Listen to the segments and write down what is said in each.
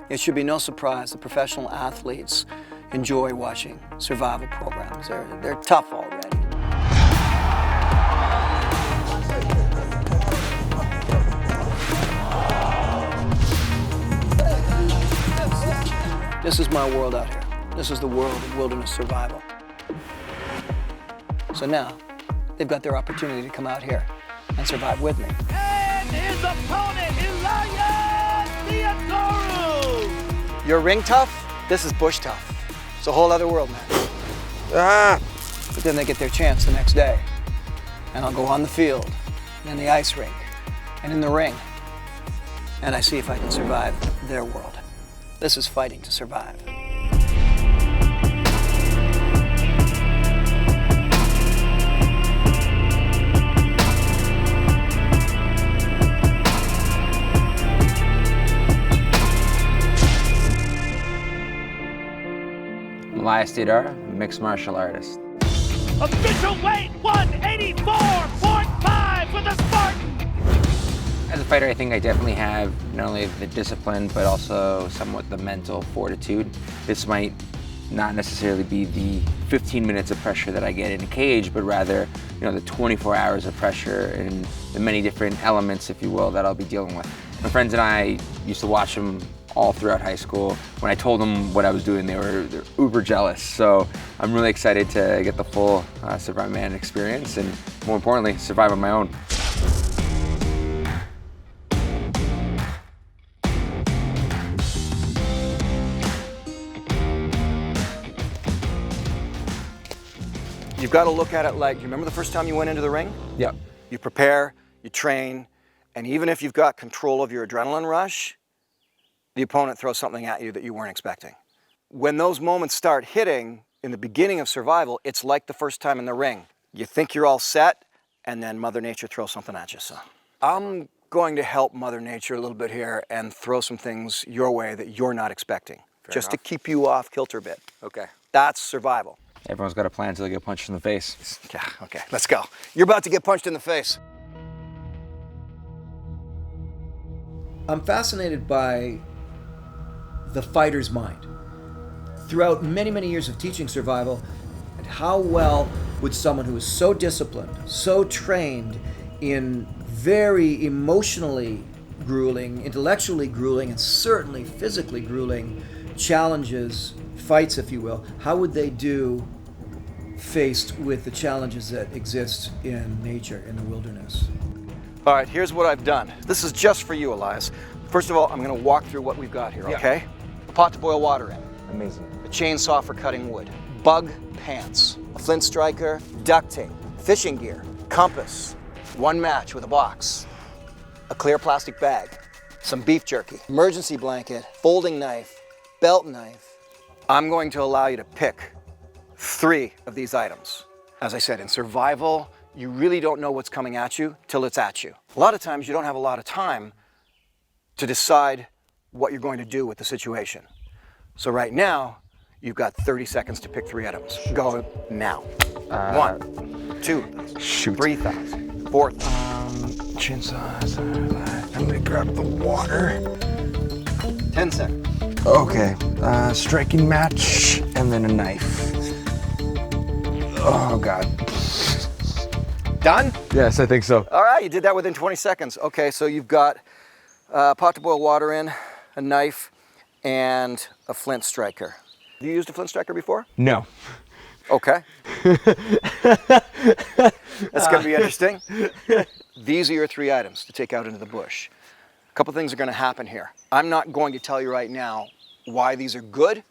It should be no surprise that professional athletes enjoy watching survival programs. They're tough already. This is my world out here. This is the world of wilderness survival. So now, they've got their opportunity to come out here and survive with me. And his opponent, Elias Theodorou! You're ring tough, this is bush tough. It's a whole other world, man. But then they get their chance the next day. And I'll go on the field, and in the ice rink, and in the ring. And I see if I can survive their world. This is fighting to survive. Elias Theodorou, mixed martial artist. Official weight 184.5 for the Spartan! As a fighter, I think I definitely have not only the discipline, but also somewhat the mental fortitude. This might not necessarily be the 15 minutes of pressure that I get in a cage, but rather, the 24 hours of pressure and the many different elements, if you will, that I'll be dealing with. My friends and I used to watch them all throughout high school. When I told them what I was doing, they're uber jealous. So I'm really excited to get the full Survivorman experience and, more importantly, survive on my own. You've got to look at it like, you remember the first time you went into the ring? Yep. You prepare, you train, and even if you've got control of your adrenaline rush, the opponent throws something at you that you weren't expecting. When those moments start hitting in the beginning of survival, it's like the first time in the ring. You think you're all set, and then Mother Nature throws something at you. So I'm going to help Mother Nature a little bit here and throw some things your way that you're not expecting. Fair just enough. to keep you off kilter a bit. Okay. That's survival. Everyone's got a plan until they get punched in the face. Yeah, okay, let's go. You're about to get punched in the face. I'm fascinated by the fighter's mind. Throughout many, many years of teaching survival, and how well would someone who is so disciplined, so trained in very emotionally grueling, intellectually grueling, and certainly physically grueling challenges, fights, if you will, how would they do faced with the challenges that exist in nature, in the wilderness? All right, here's what I've done. This is just for you, Elias. First of all, I'm gonna walk through what we've got here, okay? A pot to boil water in. Amazing. A chainsaw for cutting wood. Bug pants. A flint striker, duct tape, fishing gear, compass, one match with a box, a clear plastic bag, some beef jerky, emergency blanket, folding knife, belt knife. I'm going to allow you to pick 3 of these items. As I said, in survival, you really don't know what's coming at you till it's at you. A lot of times you don't have a lot of time to decide what you're going to do with the situation. So right now, you've got 30 seconds to pick 3 items. Go now. 1, 2, Shoot. 3,000, 4. Chainsaws. I'm gonna grab the water. 10 seconds. Okay. Striking match and then a knife. Oh God. Done? Yes, I think so. All right, you did that within 20 seconds. Okay, so you've got a pot to boil water in, a knife, and a flint striker. Have you used a flint striker before? No. Okay. That's gonna be interesting. These are your 3 items to take out into the bush. A couple things are gonna happen here. I'm not going to tell you right now why these are good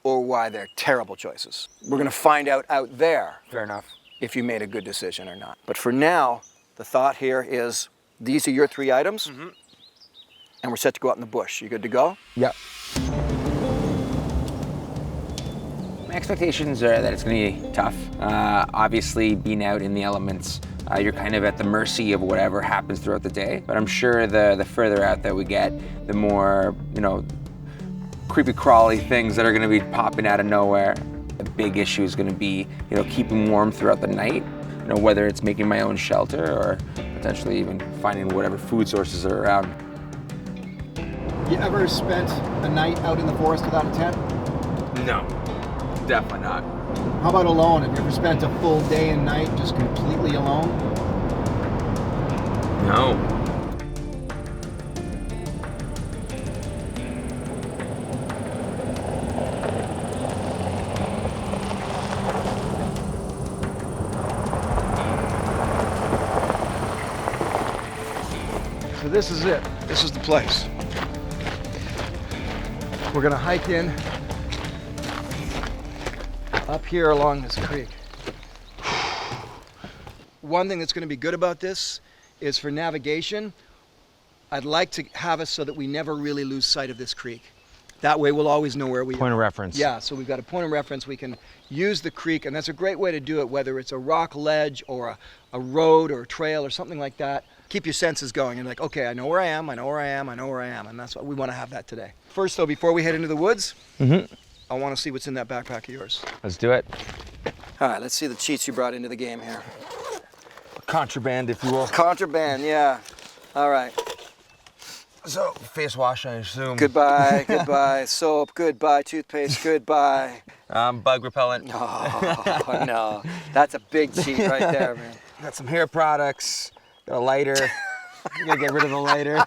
or why they're terrible choices. We're gonna find out there Fair enough. if you made a good decision or not. But for now, the thought here is these are your 3 items, and we're set to go out in the bush. You good to go? Yep. My expectations are that it's going to be tough. Obviously, being out in the elements, you're kind of at the mercy of whatever happens throughout the day. But I'm sure the further out that we get, the more, creepy crawly things that are going to be popping out of nowhere. The big issue is going to be, keeping warm throughout the night. Whether it's making my own shelter or potentially even finding whatever food sources are around. You ever spent a night out in the forest without a tent? No, definitely not. How about alone? Have you ever spent a full day and night just completely alone? No. So this is it. This is the place. We're gonna hike in up here along this creek. One thing that's gonna be good about this is for navigation, I'd like to have us so that we never really lose sight of this creek. That way we'll always know where we are. Point of reference. Yeah, so we've got a point of reference. We can use the creek, and that's a great way to do it, whether it's a rock ledge or a road or a trail or something like that. Keep your senses going and like, okay, I know where I am, I know where I am, I know where I am, and that's what we want to have that today. First though, before we head into the woods, I want to see what's in that backpack of yours. Let's do it. All right, let's see the cheats you brought into the game here. Contraband, if you will. Contraband, yeah. All right. So, face wash, I assume. Goodbye, goodbye, soap, goodbye, toothpaste, goodbye. Bug repellent. Oh, no. That's a big cheat right there, man. Got some hair products. Got a lighter. You gotta get rid of the lighter.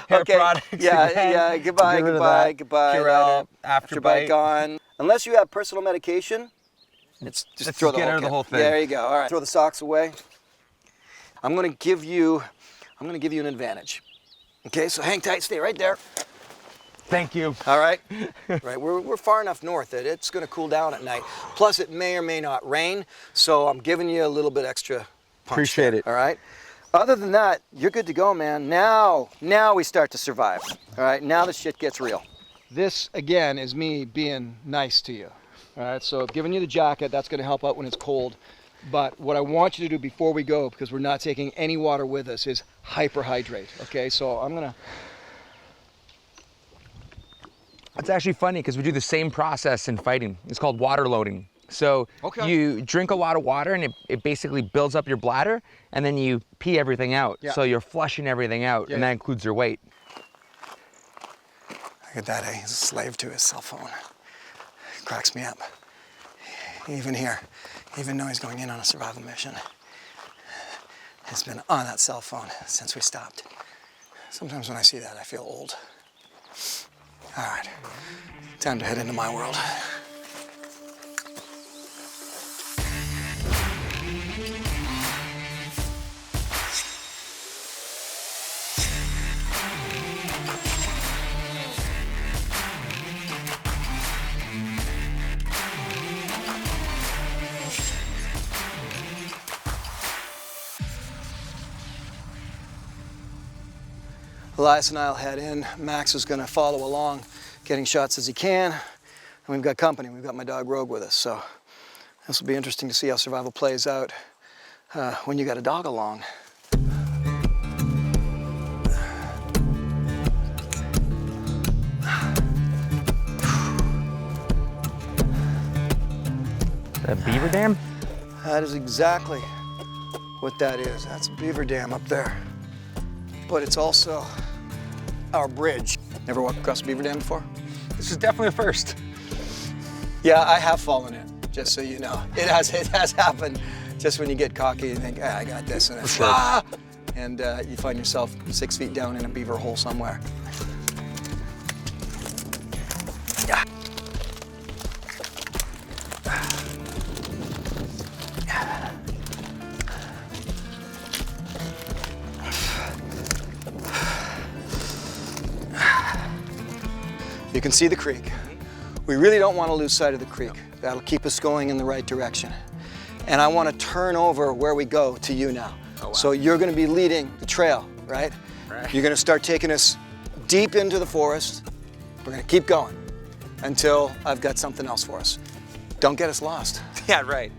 Hair products. Yeah, again. yeah. Goodbye, Get rid of goodbye, that. goodbye. Purell, After Afterbite. bite gone. Unless you have personal medication, it's just Let's throw just get rid of the kit. whole thing. Yeah, there you go. All right. Throw the socks away. I'm gonna give you an advantage. Okay, so hang tight, stay right there. Thank you. All right. Right. We're far enough north that it's gonna cool down at night. Plus, it may or may not rain, so I'm giving you a little bit extra punch. Appreciate there, it. All right. Other than that, you're good to go, man. Now we start to survive. All right. Now the shit gets real. This again is me being nice to you. All right. So I've given you the jacket. That's gonna help out when it's cold. But what I want you to do before we go, because we're not taking any water with us, is hyperhydrate. Okay. So I'm gonna. It's actually funny because we do the same process in fighting. It's called water loading. So you drink a lot of water and it basically builds up your bladder and then you pee everything out. Yeah. So you're flushing everything out and that includes your weight. Look at that, eh? He's a slave to his cell phone. Cracks me up. Even here, even though he's going in on a survival mission, he's been on that cell phone since we stopped. Sometimes when I see that, I feel old. All right, time to head into my world. Elias and I'll head in. Max is gonna follow along, getting shots as he can. And we've got company. We've got my dog Rogue with us. So this will be interesting to see how survival plays out when you got a dog along. A beaver dam? That is exactly what that is. That's a beaver dam up there. But it's also our bridge. Never walked across a beaver dam before? This is definitely a first. Yeah, I have fallen in, just so you know. It has happened. Just when you get cocky, you think, I got this, and it's, and you find yourself 6 feet down in a beaver hole somewhere. You can see the creek. We really don't want to lose sight of the creek. That'll keep us going in the right direction. And I want to turn over where we go to you now. Oh, wow. So you're going to be leading the trail, right? Right. You're going to start taking us deep into the forest. We're going to keep going until I've got something else for us. Don't get us lost. Yeah, right.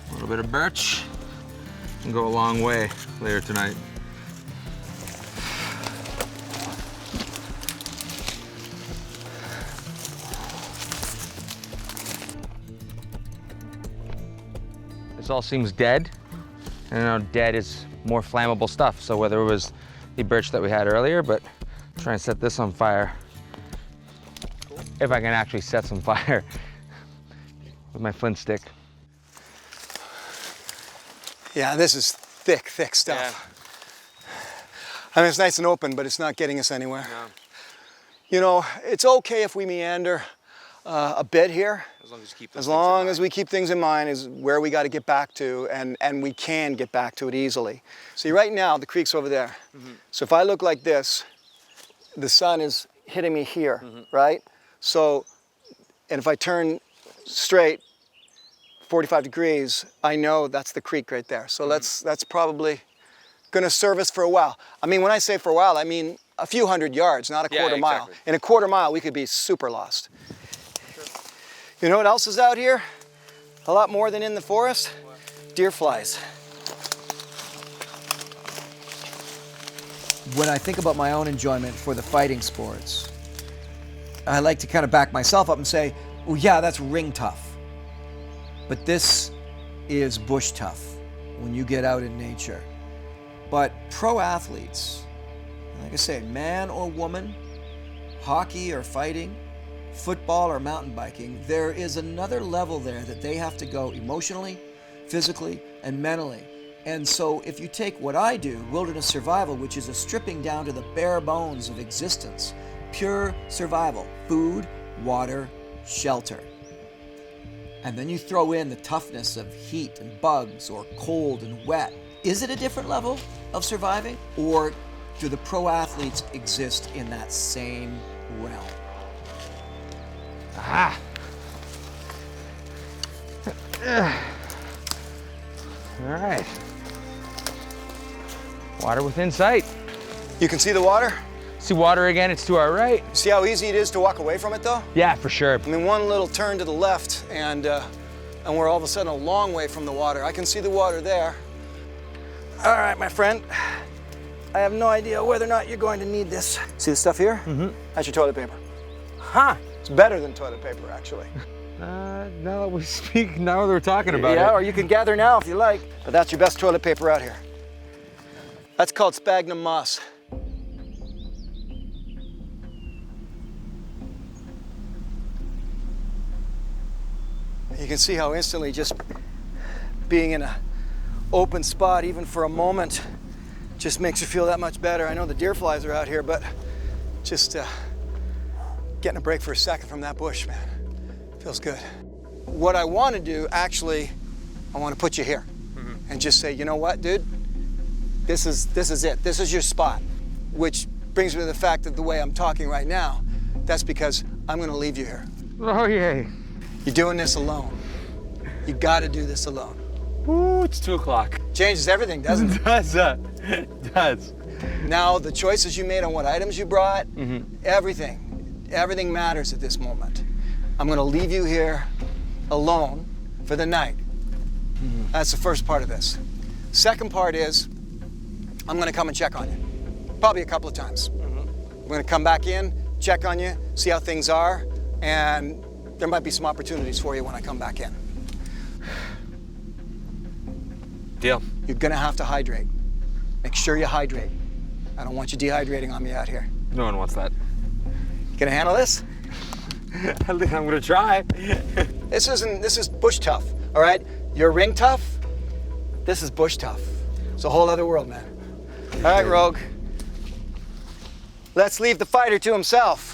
A little bit of birch can go a long way later tonight. This all seems dead. And I know dead is more flammable stuff. So whether it was the birch that we had earlier, but try and set this on fire. If I can actually set some fire with my flint stick. Yeah, this is thick, thick stuff. I mean, it's nice and open, but it's not getting us anywhere. No. You know, it's okay if we meander a bit here. As long as you keep As long as we keep things in mind is where we got to get back to, and we can get back to it easily. See, right now, the creek's over there. So if I look like this, the sun is hitting me here, right? So, and if I turn straight, 45 degrees, I know that's the creek right there. So that's probably gonna serve us for a while. I mean, when I say for a while, I mean a few hundred yards, not a quarter mile. In a quarter mile, we could be super lost. Sure. You know what else is out here? A lot more than in the forest? What? Deer flies. When I think about my own enjoyment for the fighting sports, I like to kind of back myself up and say, well, yeah, that's ring tough. But this is bush tough when you get out in nature. But pro athletes, like I say, man or woman, hockey or fighting, football or mountain biking, there is another level there that they have to go emotionally, physically, and mentally. And so if you take what I do, wilderness survival, which is a stripping down to the bare bones of existence, pure survival, food, water, shelter. And then you throw in the toughness of heat and bugs or cold and wet. Is it a different level of surviving, or do the pro athletes exist in that same realm? Aha! All right. Water within sight. You can see the water? See water again, it's to our right. See how easy it is to walk away from it though? Yeah, for sure. I mean, one little turn to the left and we're all of a sudden a long way from the water. I can see the water there. All right, my friend. I have no idea whether or not you're going to need this. See the stuff here? That's your toilet paper. Huh. It's better than toilet paper, actually. Now that we speak, now that we're talking about it. Yeah, or you can gather now if you like. But that's your best toilet paper out here. That's called sphagnum moss. You can see how instantly just being in an open spot, even for a moment, just makes you feel that much better. I know the deer flies are out here, but just getting a break for a second from that bush, man, feels good. What I want to do, actually, I want to put you here and just say, you know what, dude? This is it. This is your spot, which brings me to the fact that the way I'm talking right now, that's because I'm going to leave you here. Oh, yay. You're doing this alone. You got to do this alone. Ooh, it's 2 o'clock. Changes everything, doesn't it? It does. Now, the choices you made on what items you brought, everything matters at this moment. I'm going to leave you here alone for the night. That's the first part of this. Second part is, I'm going to come and check on you. Probably a couple of times. I'm going to come back in, check on you, see how things are, and there might be some opportunities for you when I come back in. Deal. You're going to have to hydrate. Make sure you hydrate. I don't want you dehydrating on me out here. No one wants that. You gonna handle this? I think I'm gonna try. This is bush tough, all right? You're ring tough, this is bush tough. It's a whole other world, man. All right, Rogue. Let's leave the fighter to himself.